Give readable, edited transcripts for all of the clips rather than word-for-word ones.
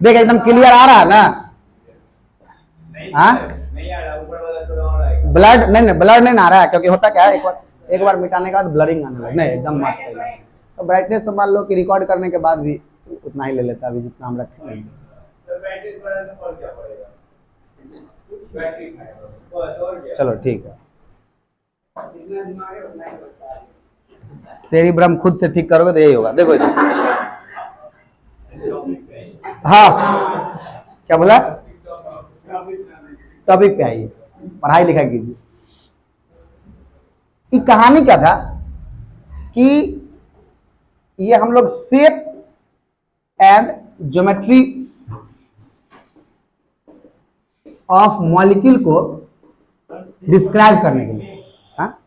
देख एकदम क्लियर आ रहा है ना? हाँ ब्लड नहीं ब्लड नहीं आ रहा है, क्योंकि होता क्या है एक बार मिटाने के बाद ब्लरिंग आने लगे। नहीं एकदम मस्त है। तो ब्राइटनेस तो मान लो कि रिकॉर्ड करने के बाद भी उतना ही ले लेता है अभी जितना हम रखे हैं। चलो ठीक है, सेरिब्रम खुद से ठीक करोगे तो यही होगा। देखो इधर, हाँ क्या बोला? टॉपिक पे आइए, पढ़ाई लिखाई कीजिए। ये कहानी क्या था कि ये हम लोग shape and geometry of molecule को डिस्क्राइब करने के लिए, हाँ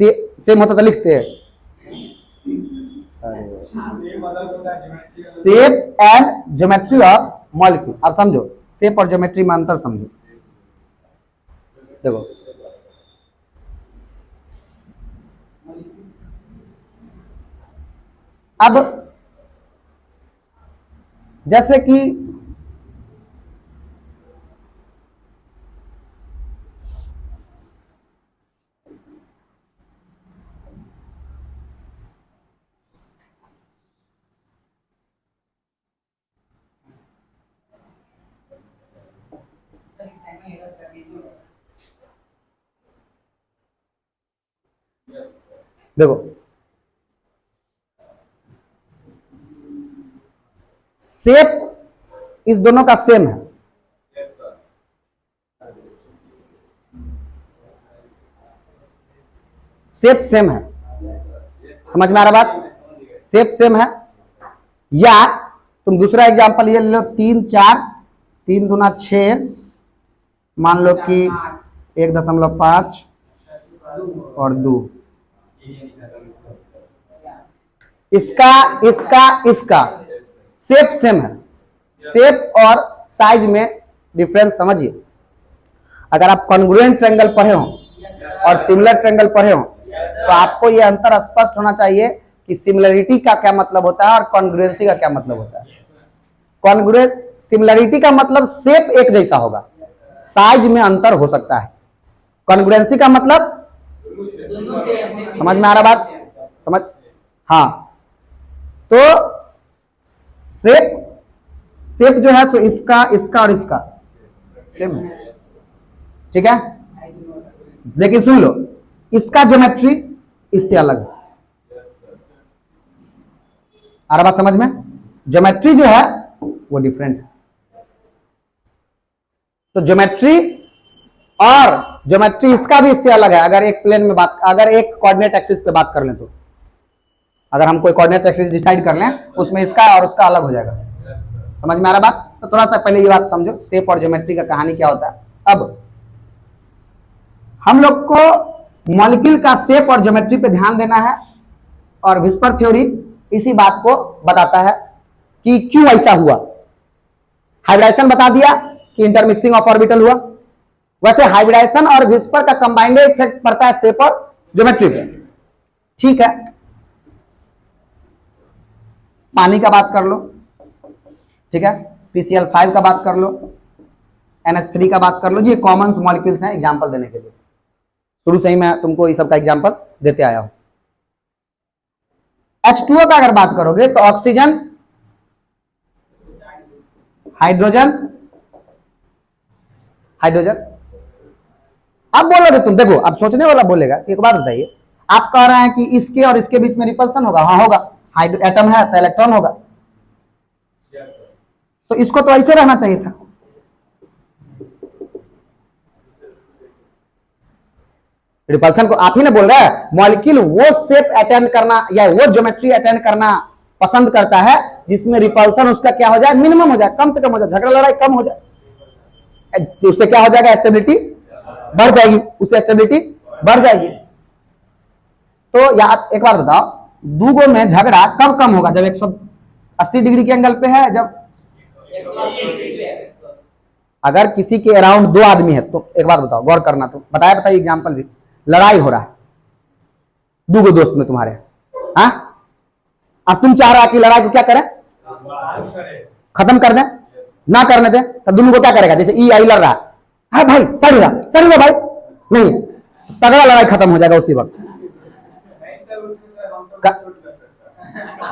सेम होता था लिखते हैं, shape and geometry of molecule. आप समझो शेप और ज्योमेट्री में अंतर समझो। देखो अब जैसे कि देखो शेप इस दोनों का सेम है, शेप सेम है। समझ में आ रहा बात? शेप सेम है। या तुम दूसरा एग्जांपल ये ले लो, 3 4 3 दूना 6, मान लो कि 1.5 और 2, इसका इसका इसका शेप सेम है। शेप और साइज में डिफरेंस समझिए। अगर आप कॉन्ग्रुएंट ट्रायंगल पढ़े हो और सिमिलर ट्रायंगल पढ़े हो तो आपको यह अंतर स्पष्ट होना चाहिए कि सिमिलरिटी का क्या मतलब होता है और कॉन्ग्रुएंसी का क्या मतलब होता है। कॉन्ग्रुएंट सिमिलरिटी का मतलब शेप एक जैसा होगा, साइज में अंतर हो सकता है। कॉन्ग्रुएंसी का मतलब, समझ में आ रहा बात? समझ, हाँ। तो शेप जो है तो इसका इसका और इसका सेम है, ठीक है। लेकिन सुन लो, इसका ज्योमेट्री इससे अलग है। आ रहा बात समझ में? ज्योमेट्री जो है वो डिफरेंट है। तो ज्योमेट्री इसका भी इससे अलग है। अगर एक प्लेन में बात, अगर एक कोऑर्डिनेट एक्सिस पे बात कर लें तो, अगर हम कोई कोऑर्डिनेट एक्सिस डिसाइड कर लें उसमें इसका और उसका अलग हो जाएगा। समझ में आ रहा बात? तो थोड़ा सा पहले ये बात समझो, शेप और ज्योमेट्री का कहानी क्या होता है। अब हम लोग को मॉलिक्यूल का शेप और ज्योमेट्री पे ध्यान देना है, और विस्पर थ्योरी इसी बात को बताता है कि क्यों ऐसा हुआ। हाइब्रिडाइजेशन बता दिया कि इंटरमिक्सिंग ऑफ ऑर्बिटल हुआ। वैसे हाइब्रिडाइजेशन और विस्पर का कंबाइंड इफेक्ट पड़ता है शेप और ज्योमेट्री पे, ठीक है। पानी का बात कर लो, ठीक है, PCl5 का बात कर लो, NH3 का बात कर लो। ये कॉमन मॉलिक्यूल्स हैं एग्जांपल देने के लिए। शुरू से ही मैं तुमको इस सब का एग्जांपल देते आया हूं। H2O का अगर बात करोगे तो ऑक्सीजन, हाइड्रोजन, अब बोलोगे तुम, देखो अब सोचने वाला बोलेगा। एक बात बताइए, आप कह रहे हैं कि इसके और इसके बीच में रिपल्सन होगा। हाँ होगा, एटम है तो इलेक्ट्रॉन होगा। तो इसको तो ऐसे रहना चाहिए था। रिपल्सन को आप ही ने बोल रहा है। मॉलिक्यूल वो शेप अटेंड करना या वो ज्योमेट्री अटेंड करना पसंद करता है जिसमें रिपल्सन उसका क्या हो जाए, मिनिमम हो जाए, कम से कम हो जाए, झगड़ा लड़ाई कम हो जाए। तो उससे क्या हो जाएगा, स्टेबिलिटी बढ़ जाएगी, उससे स्टेबिलिटी बढ़ जाएगी। तो यार एक बार बताओ, दूगो में झगड़ा कब कम होगा, जब 180 डिग्री के एंगल पे है, जब अगर किसी के अराउंड 2 आदमी है तो एक बात बताओ, गौर करना। तो बताइए एग्जांपल भी, लड़ाई हो रहा है दूगो दोस्त में तुम्हारे, हाँ, अब तुम चाह रहा कि लड़ाई को क्या करें, खत्म कर दें, ना करने दें तो दोनों को क्या करेगा? जैसे ई आई लड़ रहा है भाई, सर भाई, नहीं, तगड़ा लड़ाई खत्म हो जाएगा उसी वक्त।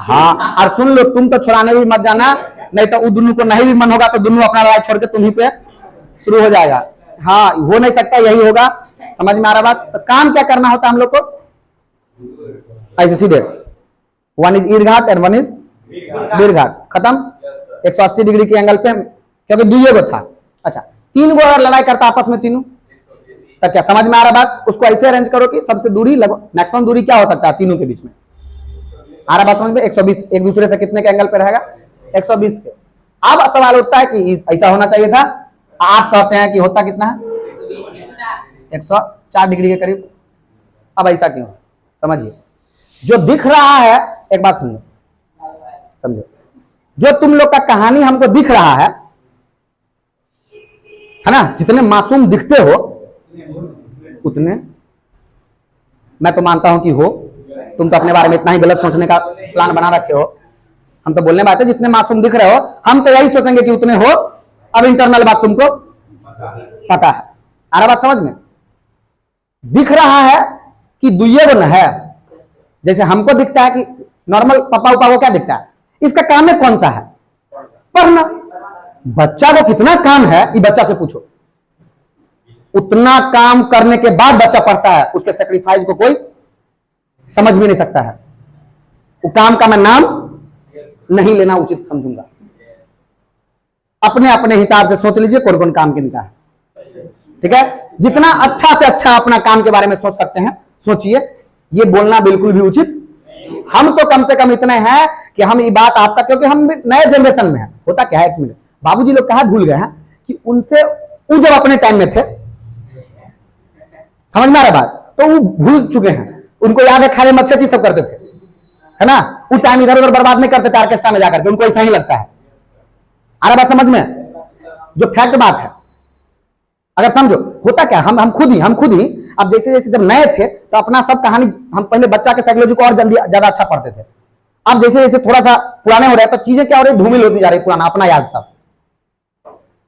हाँ, और सुन लो, तुम तो छुड़ाने भी मत जाना, नहीं तो दोनों को नहीं भी मन होगा तो दोनों अपना लड़ाई छोड़ के तुम्ही पे शुरू हो जाएगा। हाँ, हो नहीं सकता, यही होगा। समझ में आ रहा बात? तो काम क्या करना होता है हम लोग को? ऐसे सीधे, वन इज ईरघाट एंड वन इज वीरघाट, खत्म। 180 डिग्री के एंगल पे, क्योंकि दुइये गो था। अच्छा, 3 गो अगर लड़ाई करता आपस में तीनों, तो क्या समझ में आ रहा बात? उसको ऐसे अरेंज करो कि सबसे दूरी लगभग मैक्सिमम दूरी क्या हो सकता है तीनों के बीच में? आ रहा बात समझ में? 120, एक दूसरे से कितने के एंगल पे रहेगा? 120 के। अब सवाल उठता है कि ऐसा होना चाहिए था, आप कहते हैं कि होता कितना है? 104 डिग्री के करीब। अब ऐसा क्यों? समझिए, जो दिख रहा है, एक बात समझो, जो तुम लोग का कहानी हमको दिख रहा है ना, जितने मासूम दिखते हो उतने, मैं तो मानता हूं कि हो, तुम तो अपने बारे में इतना ही गलत सोचने का प्लान बना रखे हो। हम तो बोलने बात है, जितने मासूम दिख रहे हो हम तो यही सोचेंगे कि उतने हो। अब इंटरनल बात तुमको पता है। आ रहा बात समझ में? दिख रहा है कि दुइये वो न है। जैसे हमको दिखता है कि नॉर्मल पापा उपा को क्या दिखता है, इसका काम है कौन सा है? पढ़ना। बच्चा को कितना काम है ये बच्चा से पूछो। उतना काम करने के बाद बच्चा पढ़ता है, उसके सेक्रीफाइस को कोई समझ भी नहीं सकता है। वो काम का मैं नाम नहीं लेना उचित समझूंगा। अपने अपने हिसाब से सोच लीजिए कौन कौन काम किनका है, ठीक है? जितना अच्छा से अच्छा अपना काम के बारे में सोच सकते हैं सोचिए। ये बोलना बिल्कुल भी उचित, हम तो कम से कम इतने हैं कि हम ये बात आपका, क्योंकि हम नए जनरेशन में हैं। होता क्या है, एक मिनट, बाबूजी लोग कहा भूल गए हैं कि उनसे वो जब अपने टाइम में थे, समझ में आ रहा बात, तो वो भूल चुके हैं। उनको याद है खाने मच्छर चीज सब करते थे, है ना? वो टाइम इधर उधर बर्बाद नहीं करते थे ऑर्केस्ट्रा में जाकर के, उनको ऐसा ही लगता है। आ रहा बात समझ में? जो फैक्ट बात है, अगर समझो, होता क्या, हम खुद ही अब जैसे जैसे जब नए थे तो अपना सब कहानी, हम पहले बच्चा के साइकोलॉजी को और जल्दी ज्यादा अच्छा पढ़ते थे। अब जैसे जैसे थोड़ा सा पुराने हो रहे हैं तो चीजें क्या हो रही, धूमिल होती जा रही, पुराना अपना याद सब।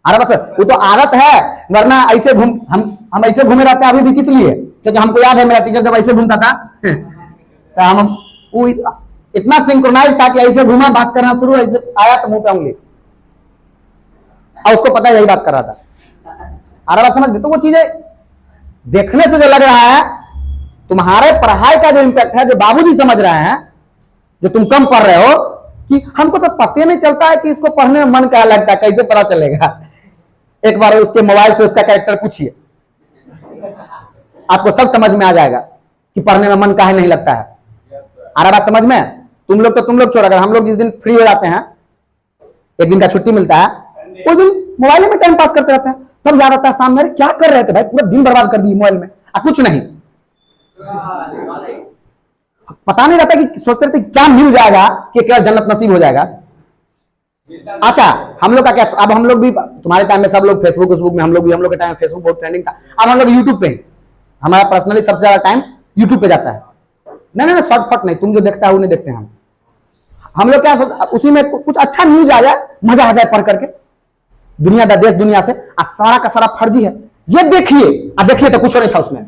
अरे बस वो तो आदत है, वरना ऐसे हम ऐसे घूमे रहते हैं अभी भी, किस लिए? क्योंकि हमको याद है मेरा टीचर जब ऐसे घूमता था तो हम वो इतना सिंक्रोनाइज था कि ऐसे घूमा, बात करना शुरू, ऐसे आया तो मुंह पे उंगली, और उसको पता यही बात कर रहा था। अरे बात समझ गए? तो वो चीजें देखने से जो लग रहा है, तुम्हारे पढ़ाई का जो इंपैक्ट है, जो बाबूजी समझ रहे हैं, जो तुम कम पढ़ रहे हो, कि हमको तो पता नहीं चलता है कि इसको पढ़ने में मन क्या लगता है, कैसे पता चलेगा? एक बार उसके मोबाइल से उसका कैरेक्टर पूछिए, आपको सब समझ में आ जाएगा कि पढ़ने में मन काहे नहीं लगता है। आ रहा बात समझ में? तुम लोग छोड़, अगर हम लोग जिस दिन फ्री हो जाते हैं, एक दिन का छुट्टी मिलता है, उस दिन मोबाइल में टाइम पास करते रहते हैं। तब याद आता है शाम में, क्या कर रहे थे भाई, पूरा दिन बर्बाद कर दिए मोबाइल में, कुछ नहीं, पता नहीं रहता कि सोचते रहते क्या मिल जाएगा कि क्या जन्नत नसीब हो जाएगा। अच्छा, हम लोग का क्या, अब हम लोग भी, तुम्हारे टाइम में सब लोग फेसबुक में, हम लोग के टाइम में फेसबुक बहुत ट्रेंडिंग था। अब हम लोग यूट्यूब पे, हमारा पर्सनली सबसे ज्यादा टाइम यूट्यूब पे जाता है। नहीं, शॉर्टकट नहीं, तुम जो देखता है वो नहीं देखते हैं हम लोग। क्या उसी में कुछ अच्छा न्यूज आ जाए, मजा आ जाए पढ़ करके, दुनिया देश दुनिया से, सारा का सारा फर्जी है, ये देखिए तो कुछ नहीं था उसमें।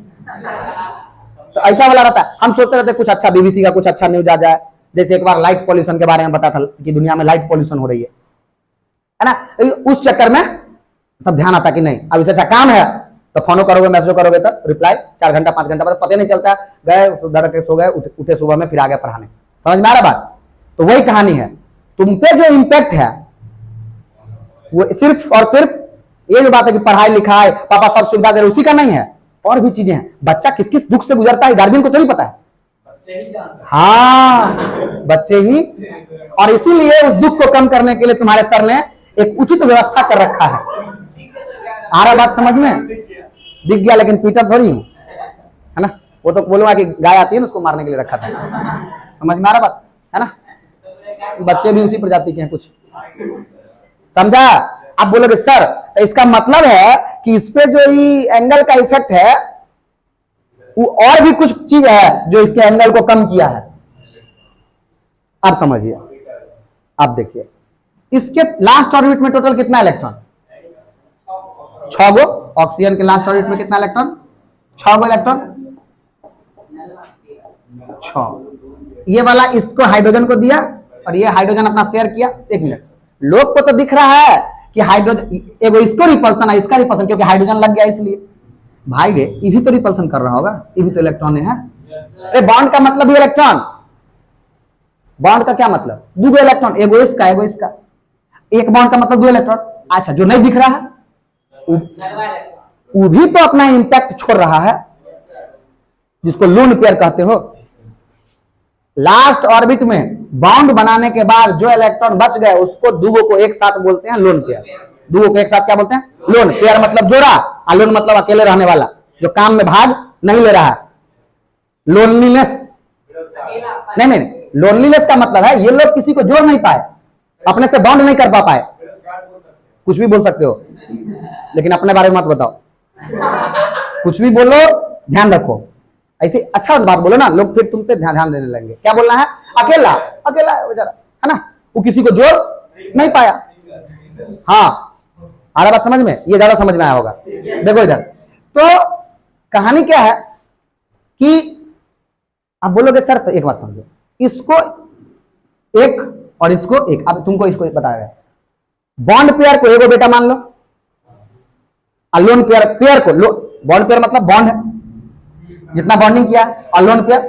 तो ऐसा वाला रहता है, हम सोचते रहते कुछ अच्छा, बीबीसी का कुछ अच्छा न्यूज आ जाए। जैसे एक बार लाइट पॉल्यूशन के बारे में पता था कि दुनिया में लाइट पॉल्यूशन हो रही है ना? उस चक्कर में तब ध्यान आता कि नहीं, अब इससे अच्छा काम है तो फोन करोगे, मैसेज करोगे तो रिप्लाई 4 घंटा 5 घंटा बाद पता नहीं चलता, गए डर के सो गए, उठे सुबह में फिर आ गए पढ़ाने। समझ में आ रहा बात? तो वही कहानी है, तुम पे जो इम्पैक्ट है वो सिर्फ और सिर्फ ये जो बात है कि पढ़ाई लिखाई पापा सब सुविधा दे रहे, उसी का नहीं है, और भी चीजें हैं। बच्चा किस किस दुख से गुजरता है गार्जियन को तो नहीं पता है। हाँ, बच्चे ही, और इसीलिए उस दुख को कम करने के लिए तुम्हारे सर ने एक उचित व्यवस्था कर रखा है। आ रहा बात समझ में? दिख गया, लेकिन पीटा थोड़ी हूं, है ना? वो तो बोलूंगा कि गाय आती है ना, उसको मारने के लिए रखा था। समझ में आ रहा बात, है ना? बच्चे भी उसी प्रजाति के हैं कुछ, समझा? आप बोलोगे सर तो इसका मतलब है कि इस पे जो ये एंगल का इफेक्ट है वो और भी कुछ चीज है जो इसके एंगल को कम किया है। आप समझिए, आप देखिए, इसके लास्ट ऑर्बिट में टोटल कितना इलेक्ट्रॉन? 6 गो। ऑक्सीजन के लास्ट ऑर्बिट में कितना इलेक्ट्रॉन? 6 गो इलेक्ट्रॉन। 6। ये वाला इसको हाइड्रोजन को दिया और ये हाइड्रोजन अपना शेयर किया। 1 मिनट, लोग को तो दिख रहा है कि हाइड्रोजन एगो इसको रिपल्सन है, इसका रिपल्सन, क्योंकि हाइड्रोजन लग गया इसलिए। भाई रे, ये भी तो रिपल्सन कर रहा होगा, ये भी तो इलेक्ट्रॉन है। अरे बॉन्ड का मतलब ही इलेक्ट्रॉन। बॉन्ड का क्या मतलब? 2 इलेक्ट्रॉन, एगो इसका एगो इसका। एक बॉन्ड का मतलब 2 इलेक्ट्रॉन। अच्छा, जो नहीं दिख रहा है वो भी तो अपना इंपैक्ट छोड़ रहा है, जिसको लोन पेयर कहते हो। लास्ट ऑर्बिट में बॉन्ड बनाने के बाद जो इलेक्ट्रॉन बच गए उसको दूगो को एक साथ बोलते हैं लोन पेयर। दूगो को एक साथ क्या बोलते हैं? Lone pair. मतलब जोड़ा, और लोन मतलब अकेले रहने वाला, जो काम में भाग नहीं ले रहा है। लोनलीनेस नहीं, लोनलीनेस का मतलब है ये लोग किसी को जोड़ नहीं पाए, अपने से बॉन्ड नहीं कर पाए। कुछ भी बोल सकते हो, लेकिन अपने बारे में मत बताओ। कुछ भी बोलो, ध्यान रखो। ऐसे अच्छा बात बोलो ना, लोग फिर तुम पे ध्यान देने लगेंगे। क्या बोलना है? अकेला अकेला बेचारा है ना, वो किसी को जोड़ नहीं पाया। हाँ, आ रहा बात समझ में? ये ज्यादा समझ में आया होगा। देखो इधर, तो कहानी क्या है कि आप बोलोगे सर, तो एक बात समझो, इसको एक और इसको एक। अब तुमको इसको बताया, बॉन्ड पेयर को एगो बेटा मान लो, और लोन पेयर को बॉन्ड पेयर मतलब बॉन्ड है, जितना बॉन्डिंग किया, और लोन पेयर।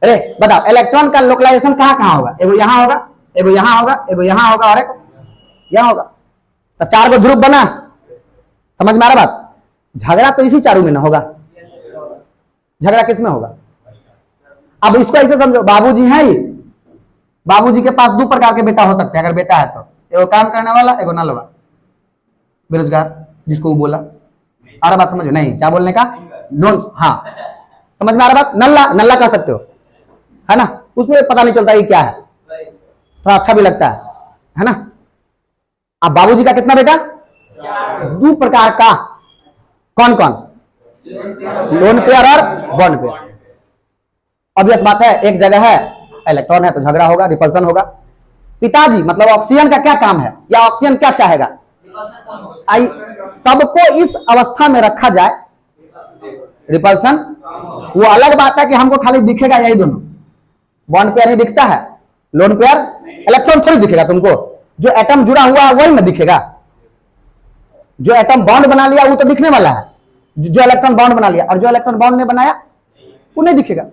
अरे बताओ, इलेक्ट्रॉन का लोकलाइजेशन कहां होगा? एगो यहां होगा, एगो यहां होगा, एगो यहां होगा, और एक यहां होगा। तो 4 गो ध्रुव बना। समझ में आ रहा बात? झगड़ा तो इसी चारों में ना होगा। झगड़ा किस में होगा? अब इसको ऐसे समझो, बाबूजी हैं ये, बाबूजी के पास 2 प्रकार के बेटा हो सकते हैं, अगर बेटा है तो। एगो काम करने वाला, एगो नलवा, बेरोजगार, जिसको वो बोला। आ रहा बात समझो? नहीं, क्या बोलने का? लोन। हाँ, समझ में आ रहा बात? नल्ला कह सकते हो, है ना। उसमें पता नहीं चलता ये क्या है, थोड़ा अच्छा भी लगता है ना। अब बाबूजी का कितना बेटा? 2 प्रकार का। कौन कौन? लोन पेयर और बॉन्ड पेयर। ऑब्वियस बात है, एक जगह है इलेक्ट्रॉन है तो झगड़ा होगा, रिपल्सन होगा। पिताजी मतलब ऑक्सीजन का क्या काम है, या ऑक्सीजन क्या चाहेगा? सबको इस अवस्था में रखा जाए, रिपल्सन। वो अलग बात है कि हमको खाली दिखेगा यही दोनों, बॉन्ड पेयर ही दिखता है, लोन पेयर। इलेक्ट्रॉन थोड़ी दिखेगा तुमको, जो एटम जुड़ा हुआ है वही ना दिखेगा। जो एटम बॉन्ड बना लिया वो तो दिखने वाला है, जो इलेक्ट्रॉन बॉन्ड बना लिया, और जो इलेक्ट्रॉन बॉन्ड ने बनाया वो नहीं दिखेगा।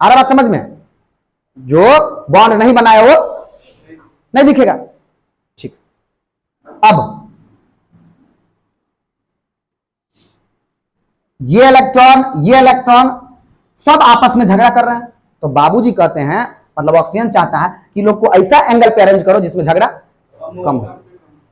आ रहा बात समझ में? जो बॉन्ड नहीं बनाया वो नहीं दिखेगा। ठीक, अब ये इलेक्ट्रॉन सब आपस में झगड़ा कर रहे हैं। तो बाबूजी कहते हैं, मतलब ऑक्सीजन चाहता है कि लोग को ऐसा एंगल पे अरेंज करो जिसमें झगड़ा कम हो।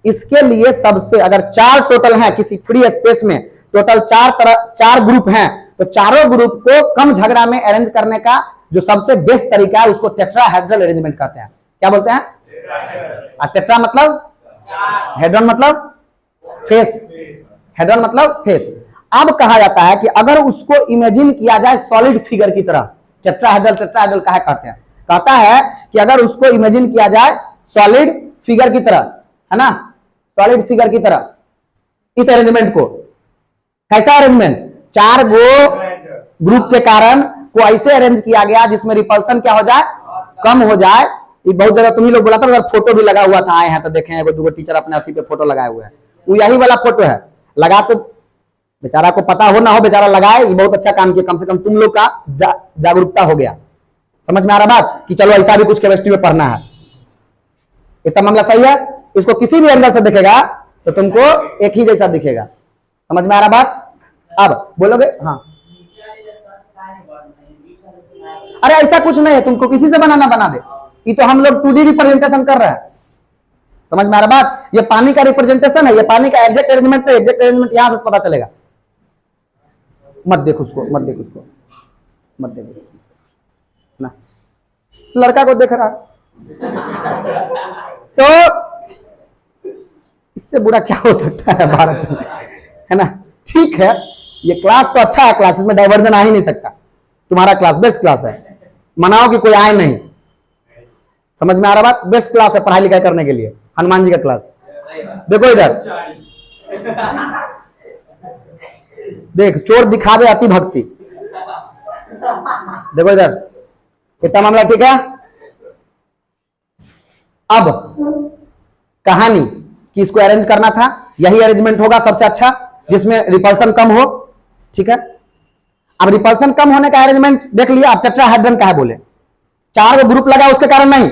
इसके लिए सबसे, अगर 4 टोटल हैं किसी फ्री स्पेस में, टोटल 4 ग्रुप हैं, तो चारों ग्रुप को कम झगड़ा में अरेंज करने का जो सबसे बेस्ट तरीका है उसको टेट्राहेड्रल अरेंजमेंट कहते हैं। क्या बोलते हैं? टेट्रा मतलब, हेड्रॉन मतलब फेस, हेड्रॉन मतलब फेस। अब कहा जाता है कि अगर उसको इमेजिन किया जाए सॉलिड फिगर की तरह, टेट्राहेड्रल काहे कहते हैं? कहता है कि अगर उसको इमेजिन किया जाए सॉलिड फिगर की तरह, है ना, सॉलिड फिगर की तरह, इस अरेंजमेंट को, कैसा अरेंजमेंट? 4 गो ग्रुप के कारण को ऐसे अरेंज किया गया जिसमें रिपल्सन क्या हो जाए? कम हो जाए। ये बहुत जगह तुम ही लोग बोला था, अगर फोटो भी लगा हुआ था, आए हैं तो देखें, एगो 2 टीचर अपने अथी पे फोटो लगाए हुए हैं, वो यही वाला फोटो है। लगा तो बेचारा को पता हो ना हो, बेचारा लगाए, ये बहुत अच्छा काम किया, कम से कम तुम लोग का जागरूकता हो गया। समझ में आ रहा बात? कि चलो ऐसा भी कुछ केमिस्ट्री में पढ़ना है। इतना मामला सही है। इसको किसी भी एंगल से देखेगा तो तुमको एक ही जैसा दिखेगा। समझ में आ रहा बात? अब बोलोगे हाँ, अरे ऐसा कुछ नहीं है, तुमको किसी से बनाना बना दे। ये तो हम लोग 2D रिप्रेजेंटेशन कर रहे हैं। समझ में आ रहा बात? ये पानी का रिप्रेजेंटेशन है, ये पानी का एग्जैक्ट अरेंजमेंट है, एग्जैक्ट अरेंजमेंट यहां से पता चलेगा। मत देख उसको, मत देख उसको, मत देख ना, लड़का को देख रहा तो इससे बुरा क्या हो सकता है भारत में, है ना। ठीक है, ये क्लास तो अच्छा है, क्लासेस में डाइवर्जन आ ही नहीं सकता। तुम्हारा क्लास बेस्ट क्लास है, मनाओ कि कोई आए नहीं। समझ में आ रहा बात? बेस्ट क्लास है पढ़ाई लिखाई करने के लिए, हनुमान जी का क्लास। देखो इधर, देख, चोर दिखावे अति भक्ति। देखो इधर, इतना मामला ठीक है। अब कहानी कि इसको अरेंज करना था, यही अरेंजमेंट होगा सबसे अच्छा, जिसमें रिपल्सन कम हो। ठीक है, अब रिपल्सन कम होने का अरेंजमेंट देख लिया। अब टेट्राहेड्रन का है बोले, 4 ग्रुप लगा उसके कारण नहीं,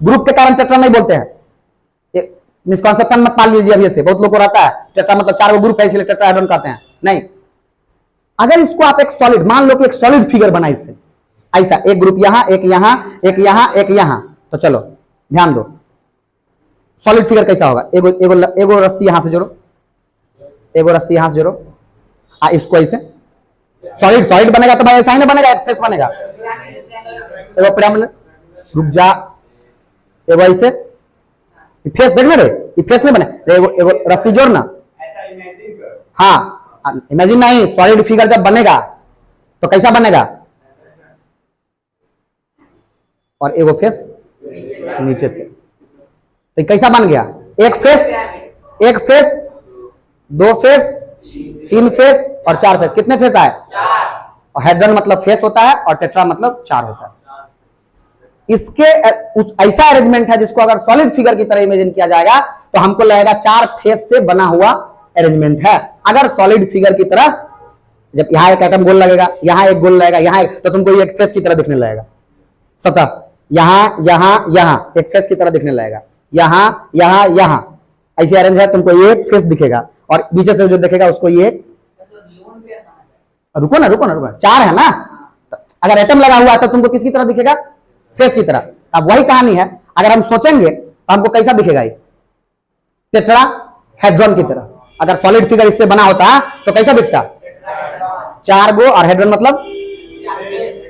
ग्रुप के कारण टेट्रा नहीं बोलते हैं। मिसकॉन्सेप्शन मत मान लीजिए अभी से, बहुत लोग को रहता है टेट्रा मतलब 4 ग्रुप है इसलिए टेट्राहेड्रन कहते हैं, नहीं। अगर इसको आप एक सॉलिड मान लो कि एक सॉलिड फिगर बना इससे, ऐसा एक ग्रुप यहां, एक यहां, एक यहां, एक यहां, तो चलो ध्यान दो सॉलिड फिगर कैसा होगा। एगो एगो एगो रस्सी यहां से जोड़ो, एगो रस्सी यहां से जोड़ो, इसको ऐसे सॉलिड सॉलिड बनेगा तो भाई ऐसा ही ना बनेगा, एक फेस बनेगा। एगो पिरामिड, रुक जा, एगो ऐसे फेस देखना रे, ये फेस नहीं बने, एगो एगो रस्सी जोड़ना। हाँ, इमेजिन नहीं, सॉलिड फिगर जब बनेगा तो कैसा बनेगा, और एगो फेस नीचे से, तो कैसा बन गया, एक फेस, 2 फेस, 3 फेस और 4 फेस। कितने फेस आए? और हेड्रन मतलब फेस होता है और टेट्रा मतलब 4 होता है। इसके ऐसा अरेंजमेंट है जिसको अगर सॉलिड फिगर की तरह इमेजिन किया जाएगा तो हमको लगेगा 4 फेस से बना हुआ अरेंजमेंट है। अगर सॉलिड फिगर की तरह, जब यहां एक एटम गोल लगेगा, यहां एक गोल लगेगा, यहां एक, तो तुमको ये एक फेस की तरह दिखने लगेगा। सतह यहां यहां यहां एक फेस की तरह दिखने लगेगा, यहां यहां यहां ऐसे अरेंज है, तुमको ये एक फेस दिखेगा, और पीछे से जो दिखेगा उसको ये, रुको ना 4 है ना, अगर एटम लगा हुआ है तो तुमको किसकी तरह दिखेगा, फेस की तरह। अब वही कहानी है, अगर हम सोचेंगे तो हमको कैसा दिखेगा, ये टेट्राहेड्रन की तरह। अगर सॉलिड फिगर इससे बना होता तो कैसा दिखता, 4 गो, और हेड्रन मतलब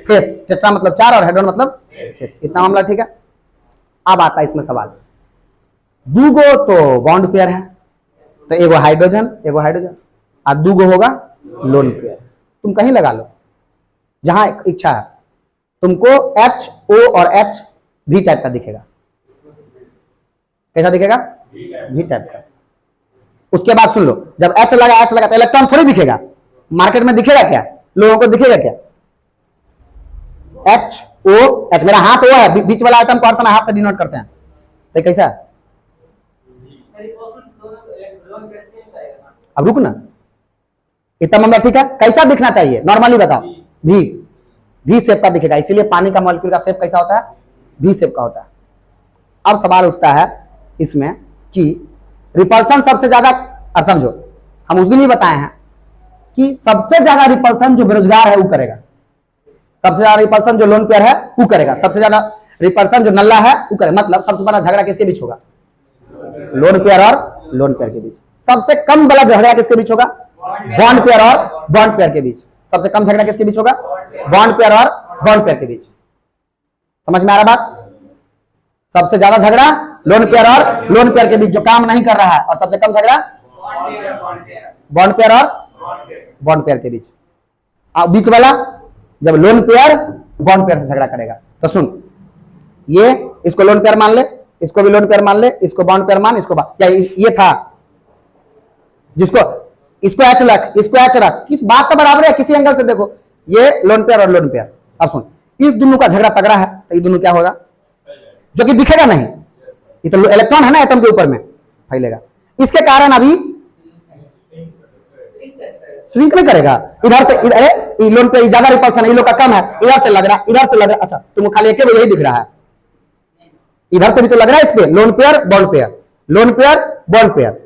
फेस, टेट्रा मतलब 4 और हेड्रन मतलब फेस। इतना मामला ठीक है। अब आता है इसमें सवाल, 2 गो तो बॉन्ड पेयर है, तो एगो हाइड्रोजन और 2 गो होगा लोन पेयर। तुम कहीं लगा लो जहां इच्छा है, तुमको H O और H V टाइप का दिखेगा। कैसा दिखेगा, V टाइप का। उसके बाद सुन लो, जब H लगा तो इलेक्ट्रॉन थोड़ी दिखेगा, मार्केट में दिखेगा क्या, लोगों को दिखेगा क्या, H O H, मेरा हाथ O है, बीच वाला आइटम को हर समय हाथ से डिनोट करते हैं, तो कैसा। अब रुक ना, इतना मामला ठीक है। कैसा दिखना चाहिए नॉर्मली बताओ, वी शेप का दिखेगा, इसीलिए पानी का मॉलिक्यूल का शेप कैसा होता है, वी शेप का होता है। अब सवाल उठता है इसमें कि रिपल्सन सबसे ज्यादा, समझो हम उस दिन ही बताए हैं कि सबसे ज्यादा रिपल्सन जो बेरोजगार है वो करेगा, सबसे ज्यादा रिपल्सन जो लोन पेयर है वो करेगा, सबसे ज्यादा रिपल्सन जो नल्ला है वो करेगा। मतलब सबसे बड़ा झगड़ा किसके बीच होगा, लोन पेयर और लोन पेयर के बीच। सबसे कम बड़ा झगड़ा किसके बीच होगा, बॉन्ड पेयर और बॉन्ड पेयर के बीच। सबसे कम झगड़ा किसके बीच होगा, बॉन्ड पेयर और बॉन्ड पेयर के बीच। समझ में आ रहा बात? सबसे ज्यादा झगड़ा लोन पेयर और लोन पेयर के बीच जो काम नहीं कर रहा है, और सबसे कम झगड़ा बॉन्ड पेयर और बॉन्ड पेयर के बीच। बीच वाला जब लोन पेयर बॉन्ड पेयर से झगड़ा करेगा, तो सुन, ये इसको लोन पेयर मान ले, इसको भी लोन पेयर मान ले, इसको बॉन्ड पेयर मान, इसको क्या ये था, जिसको इसको एच रख, इसको एच रख, किस बात का बराबर है, किसी एंगल से देखो, ये लोन पेयर और लोन पेयर। अब सुन, इस दोनों का झगड़ा तगड़ा है, तो ये दोनों क्या होगा, जो कि दिखेगा नहीं, ये तो इलेक्ट्रॉन है ना एटम के ऊपर में फैलेगा, इसके कारण अभी श्रिंक नहीं करेगा। इधर से इधर लोन पेयर ज्यादा रिपल्सन है, लोग का कम है, इधर से लग रहा, इधर से लग रहा। अच्छा, तुमको खाली एक यही दिख रहा है, इधर से भी तो लग रहा है, इस पे lone pair bond pair, lone pair bond pair,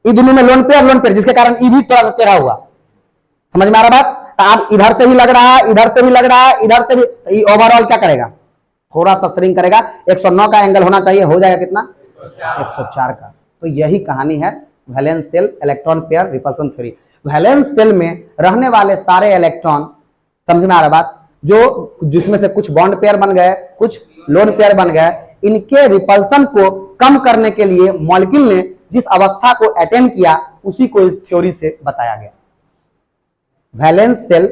ये दोनों में लोन पेयर, जिसके कारण ई भी थोड़ा टेढ़ा हुआ। समझ में आ रहा बात? तो आप इधर से भी लग रहा है, इधर से भी लग रहा है, इधर से भी, तो ये ओवरऑल क्या करेगा, थोड़ा सा श्रिंक करेगा। 109 का एंगल होना चाहिए, हो जाएगा कितना, 104 का। तो यही कहानी है valence shell electron pair repulsion theory. Valence shell में रहने वाले सारे इलेक्ट्रॉन, समझ में आ रहा बात, जो जिसमें से कुछ बॉन्ड पेयर बन गए, कुछ लोन पेयर बन गए, इनके रिपल्सन को कम करने के लिए मॉलिक्यूल ने जिस अवस्था को अटेन किया उसी को इस थ्योरी से बताया गया, valence shell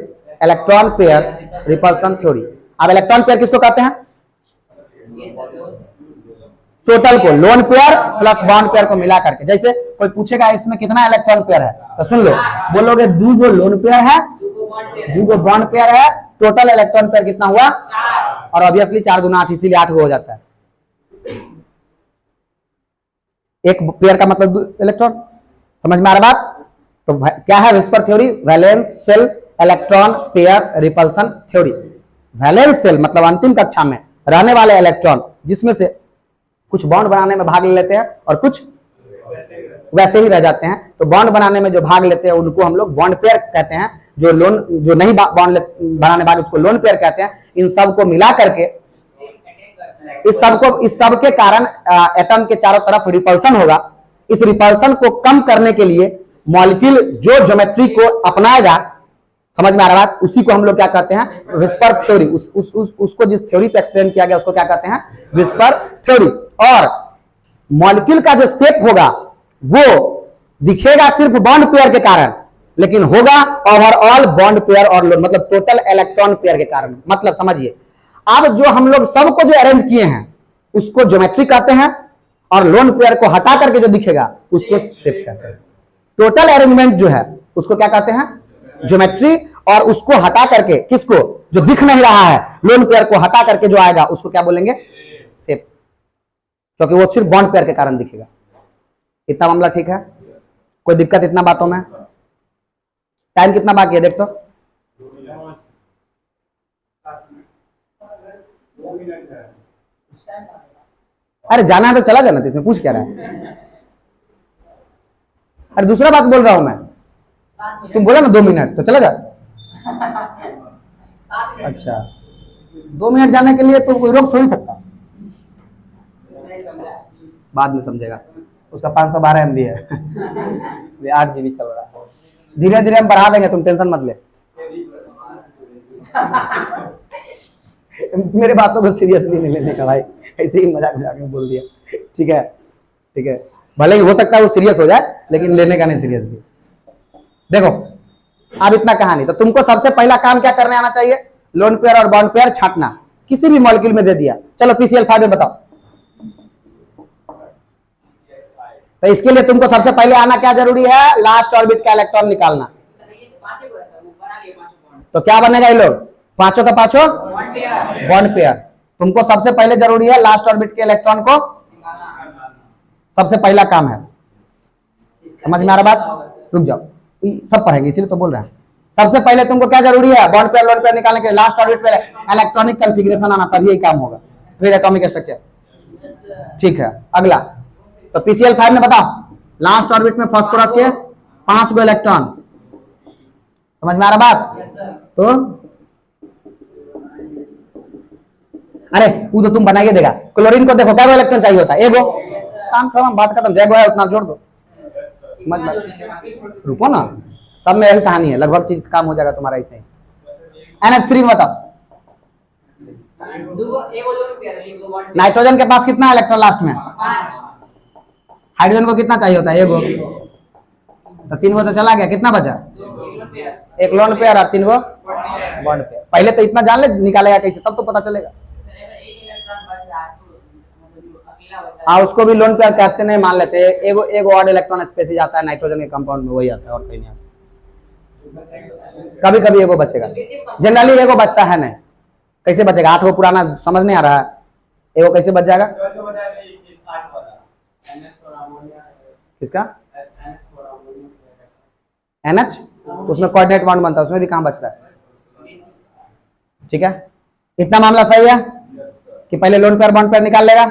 electron pair repulsion theory. अब इलेक्ट्रॉन पेयर किसको कहते हैं, टोटल को lone pair plus bond pair को मिला करके। जैसे कोई पूछेगा इसमें कितना इलेक्ट्रॉन पेयर है, तो सुन लो, बोलोगे 2 लोन पेयर है, 2 बॉन्ड पेयर है, टोटल इलेक्ट्रॉन पेयर कितना हुआ, और ऑब्वियसली 4 गुना 8, इसीलिए 8 हो जाता है। एक पेयर का मतलब इलेक्ट्रॉन। समझ में आ रहा बात? तो क्या है VSEPR theory? Valence shell electron pair repulsion theory. Valence shell मतलब अंतिम कक्षा में रहने वाले इलेक्ट्रॉन, जिसमें से कुछ बॉन्ड बनाने में भाग ले लेते हैं और कुछ वैसे ही रह जाते हैं। तो बॉन्ड बनाने में जो भाग लेते हैं उनको हम लोग बॉन्ड पेयर कहते हैं, जो नहीं बॉन्ड बनाने वाले उसको लोन पेयर कहते हैं। इन सब को मिला करके इस सब के कारण एटम के चारों तरफ रिपल्सन होगा। इस रिपल्सन को कम करने के लिए मॉलिक्यूल जो ज्योमेट्री को अपनाएगा, समझ में आ रहा है, उसी को हम लोग क्या कहते हैं, विस्पर थ्योरी। उसको जिस थ्योरी पे एक्सप्लेन किया गया उसको क्या कहते हैं, विस्पर थ्योरी। और मॉलिक्यूल का जो शेप होगा वो दिखेगा सिर्फ बॉन्ड पेयर के कारण, लेकिन होगा ओवरऑल बॉन्ड पेयर और लोन मतलब टोटल इलेक्ट्रॉन पेयर के कारण। मतलब समझिए, अब जो हम लोग सबको जो अरेंज किए हैं उसको ज्योमेट्री कहते हैं, और लोन पेयर को हटा करके जो दिखेगा उसको शेप कहते हैं। टोटल अरेंजमेंट जो है उसको क्या कहते हैं, ज्योमेट्री, और उसको हटा करके किसको, जो दिख नहीं रहा है लोन पेयर को हटा करके जो आएगा उसको क्या बोलेंगे, शेप, क्योंकि वो सिर्फ बॉन्ड पेयर के कारण दिखेगा। इतना मामला ठीक है? कोई दिक्कत इतना बातों में? टाइम कितना बाकी है देख तो? अरे जाना है तो चला जाना, इसमें पूछ क्या रहा है? अरे दूसरा बात बोल रहा हूं मैं, तुम बोला ना 2 मिनट, तो चला जा। अच्छा 2 मिनट जाने के लिए तो कोई रोक सो नहीं सकता, बाद में समझेगा। उसका 512 MB है, 8 GB चल रहा है। धीरे धीरे हम बढ़ा देंगे, तुम टेंशन मत ले। मेरे बातों को सीरियसली नहीं लेने का भाई, ऐसे ही मजाक मजाक में बोल दिया। ठीक है, ठीक है, भले ही हो सकता है वो सीरियस हो जाए, लेकिन लेने का नहीं सीरियसली। देखो अब इतना कहानी, तो तुमको सबसे पहला काम क्या करने आना चाहिए, लोन पेयर और बॉन्ड पेयर छांटना। किसी भी मॉलिक्यूल में दे दिया, चलो PCl5 में बताओ। तो इसके लिए तुमको सबसे पहले आना क्या जरूरी है, लास्ट ऑर्बिट का इलेक्ट्रॉन निकालना। तो क्या बनेगा ये लोग, पांचों का पांचों बॉन्ड पेयर। तुमको सबसे पहले जरूरी है लास्ट ऑर्बिट के इलेक्ट्रॉन को, सबसे पहला काम है। समझ में आ रहा बात? रुक जाओ, सब पढ़ेंगे इसीलिए तो बोल रहे हैं। सबसे पहले तुमको क्या जरूरी है, बॉन्ड पेयर लोन पेयर निकालने के लिए लास्ट ऑर्बिट पे इलेक्ट्रॉनिक कॉन्फ़िगरेशन आना, तभी यही काम होगा, फिर एटॉमिक स्ट्रक्चर। ठीक है, अगला तो PCl5 में बताओ, लास्ट ऑर्बिट में फास्फोरस के 5 गो इलेक्ट्रॉन। समझ में आ रहा बात? तो अरे वो तो तुम बनाइए देगा। क्लोरीन को देखो क्या इलेक्ट्रॉन चाहिए होता है, एगो। काम खत्म, बात खत्म, जैगो है उतना जोड़ दो। रुको ना, सब में यही कहानी है, लगभग चीज काम हो जाएगा तुम्हारा ऐसे ही। NH3 में बताओ, नाइट्रोजन के पास कितना इलेक्ट्रॉन लास्ट में, हाइड्रोजन को कितना चाहिए होता है, एगो। तो 3 गो तो चला गया, कितना बचा, 1 लोन पेयर और 3 गो बॉन्ड पेयर। पहले तो इतना जान ले, निकालेगा कैसे, तब तो पता चलेगा। हाँ उसको भी लोन पेयर कहते नहीं, मान लेते एगो ऑड इलेक्ट्रॉन स्पेसीज आता है नाइट्रोजन के कंपाउंड में, वही आता है और कहीं नहीं आता। कभी कभी एगो बचेगा, जनरली एगो बचता है नहीं। कैसे बचेगा, 8 गो पुराना समझ नहीं आ रहा है, एगो कैसे बच जाएगा, किसका NH, उसमें कोऑर्डिनेट बॉन्ड बनता है, उसमें भी कहां बच रहा है। ठीक है, इतना मामला सही है कि पहले लोन पेयर बॉन्ड पेयर निकाल लेगा।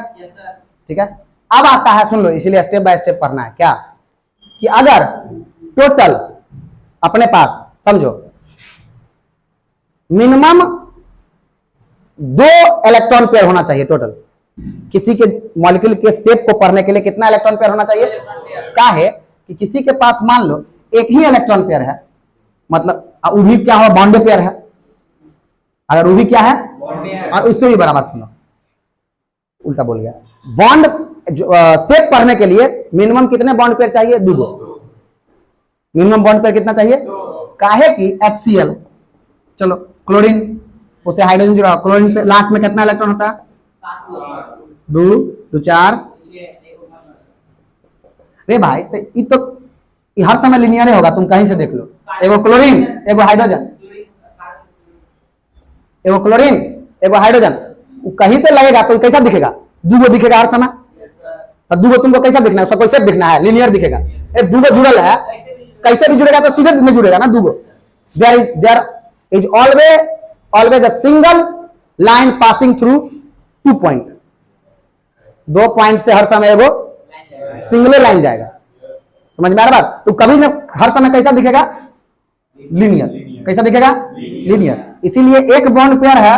ठीक है, अब आता है, सुन लो, इसीलिए स्टेप बाय स्टेप पढ़ना है। क्या कि अगर टोटल अपने पास समझो मिनिमम 2 इलेक्ट्रॉन पेयर होना चाहिए टोटल, किसी के मॉलिक्यूल के शेप को पढ़ने के लिए कितना इलेक्ट्रॉन पेयर होना चाहिए, क्या है कि किसी के पास मान लो एक ही इलेक्ट्रॉन पेयर है, मतलब वो भी क्या हो, बॉन्ड पेयर है। अगर वो भी क्या है, और उससे भी बड़ा बात सुनो, उल्टा बोल गया, बॉन्ड शेप पढ़ने के लिए मिनिमम कितने बॉन्ड पेयर चाहिए, 2 गो। मिनिमम बॉन्ड पेयर कितना चाहिए, काहे कि HCl, चलो क्लोरीन, उसे हाइड्रोजन जुड़ा, क्लोरीन पे लास्ट में कितना इलेक्ट्रॉन होता है, 2 2 4। रे भाई तो ये हर समय लिनियर होगा, तुम कहीं से देख लो। एगो क्लोरीन एगो हाइड्रोजन, एगो क्लोरीन एगो हाइड्रोजन, कहीं से लगेगा तो कैसा दिखेगा? दूगो दिखेगा हर समय। तो दूगो तुमको कैसा दिखना है? उसका कोई शेप दिखना है, लिनियर दिखेगा। दूगो जुड़ल है, कैसे भी जुड़ेगा तो सीधे में जुड़ेगा ना दूगो। There is always a single line passing through 2 point. 2 point से हर समय एगो सिंगल लाइन जाएगा। समझ में आ रहा बात? तो कभी ना हर समय कैसा दिखेगा? लीनियर। कैसा दिखेगा? लीनियर। इसीलिए एक बॉन्ड पेयर है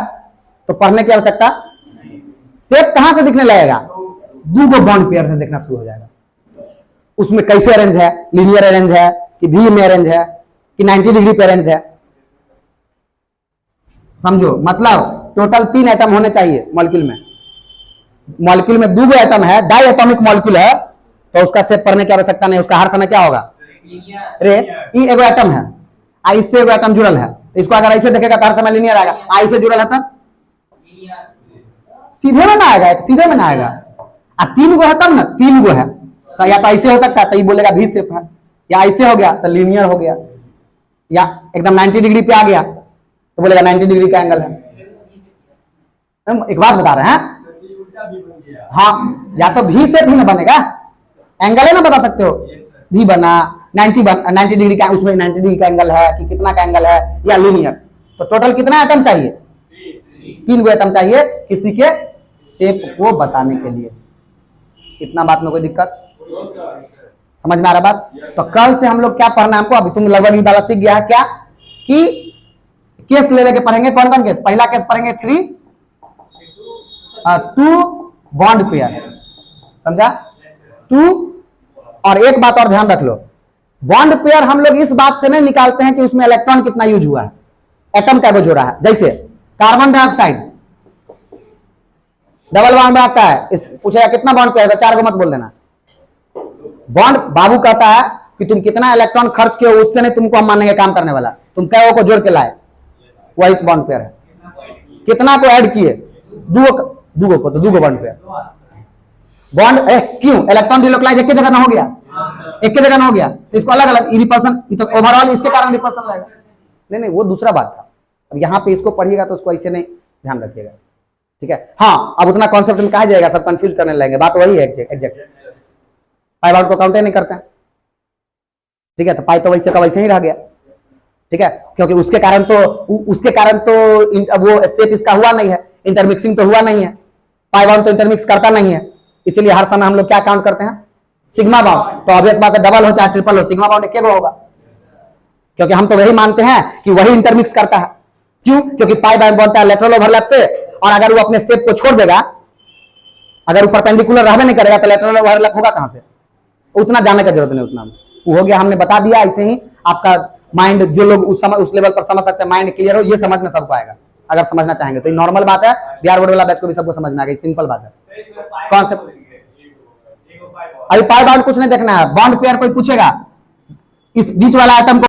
तो पढ़ने की आवश्यकता। शेप कहां से दिखने लगेगा? दूगो बॉन्ड पेयर से दिखना शुरू हो जाएगा। उसमें कैसे अरेंज है? लीनियर अरेंज है कि वी में अरेंज है कि 90 डिग्री पे अरेंज है? समझो, मतलब टोटल 3 एटम होने चाहिए मॉलिक्यूल में। मॉलिक्यूल में दूगो एटम है, डाई एटॉमिक मॉलिक्यूल है, तो उसका शेप पढ़ने की आवश्यकता नहीं। उसका हर समय क्या होगा? रे ई एगो एटम है, आई से एगो एटम जुड़ल है, इसको अगर ऐसे देखेगा तो हर समय लीनियर आएगा। आई से जुड़ल है तब सीधे में ना आएगा, सीधे में ना आएगा। अब 3 गो है तब ना, 3 गो है तो या तो ऐसे हो सकता है तो ये बोलेगा भी शेप है, या ऐसे हो गया तो लीनियर हो गया, या एकदम 90 डिग्री पे आ गया तो बोलेगा 90 डिग्री का एंगल है। एक बात बता रहे हैं, हाँ, या तो भी शेप ही ना बनेगा, एंगल है ना बता सकते हो। भी बना 90 डिग्री का, उसमें 90 डिग्री का एंगल है कि कितना का एंगल है, या लीनियर। तो टोटल कितना एटम चाहिए? 3 गो एटम चाहिए किसी के शेप को बताने के लिए। इतना बात में कोई दिक्कत? समझ में आ रहा बात? तो कल से हम लोग क्या पढ़ना है हमको? अभी तुम लगभग वाला सीख गया है क्या कि केस ले लेके पढ़ेंगे। कौन कौन केस? पहला केस पढ़ेंगे 2 बॉन्ड पेयर, समझा? 2। और एक बात और ध्यान रख लो, बॉन्ड पेयर हम लोग इस बात से नहीं निकालते हैं कि उसमें इलेक्ट्रॉन कितना यूज हुआ है, एटम क्या जोड़ा है। जैसे कार्बन डाइऑक्साइड डबल बॉन्ड में आता है, पूछेगा कितना बॉन्ड पेयर है, 4 को मत बोल देना। बॉन्ड बाबू कहता है कि तुम कितना इलेक्ट्रॉन खर्च किए, उससे नहीं तुमको हम मानेंगे काम करने वाला। तुम क्या को जोड़ के लाए, वही बॉन्ड पेयर है। कितना को ऐड किए? दूगो को, तो दूगो बॉन्ड पेयर। बॉन्ड क्यों? इलेक्ट्रॉन डिलोकलाइज एक जगह ना हो गया, एक जगह ना हो गया, तो इसको अलग अलग रिपल्सन, ओवरऑल इसके कारण रिपल्सन लगेगा। नहीं, वो दूसरा बात था। अब यहाँ पे इसको पढ़िएगा तो उसको ऐसे नहीं ध्यान रखिएगा, ठीक है? हाँ, अब उतना कॉन्सेप्ट में कहा जाएगा, सब कंफ्यूज करने लगेंगे। बात वही है एग्जैक्ट। पाई बाउंड को काउंट नहीं करते हैं, ठीक है? तो पाई तो वैसे का वैसे ही रह गया, ठीक है? क्योंकि उसके कारण तो वो स्टेप इसका हुआ नहीं है, इंटरमिक्सिंग तो हुआ नहीं है। पाई बाउंड तो इंटरमिक्स करता नहीं है, इसीलिए हर समय हम लोग क्या काउंट करते हैं? Sigma bound. तो ऑब्वियस बात है, डबल हो चाहे ट्रिपल हो, सिग्मा बाउंड एक होगा, क्योंकि हम तो वही मानते हैं कि वही इंटरमिक्स करता है। क्यों? क्योंकि पाई बाउंड बनता है लेटरल ओवरलैप से, और अगर वो अपने शेप को छोड़ देगा, अगर वो परपेंडिकुलर रहने नहीं करेगा तो लेटरल ओवरलैप होगा कहां से? उतना जाने का जरूरत नहीं, उतना वो हो गया, हमने बता दिया। ऐसे ही आपका माइंड, जो लोग उस लेवल पर समझ सकते हैं, माइंड क्लियर हो, ये समझ में सबको आएगा अगर समझना चाहेंगे तो। नॉर्मल बात है, बिहार बोर्ड वाला बैच को भी सबको समझ में आ गई, सिंपल बात है। कॉन्सेप्ट अभी पाई बाउंड कुछ नहीं देखना है। बॉन्ड पेयर कोई पूछेगा, इस बीच वाला आइटम को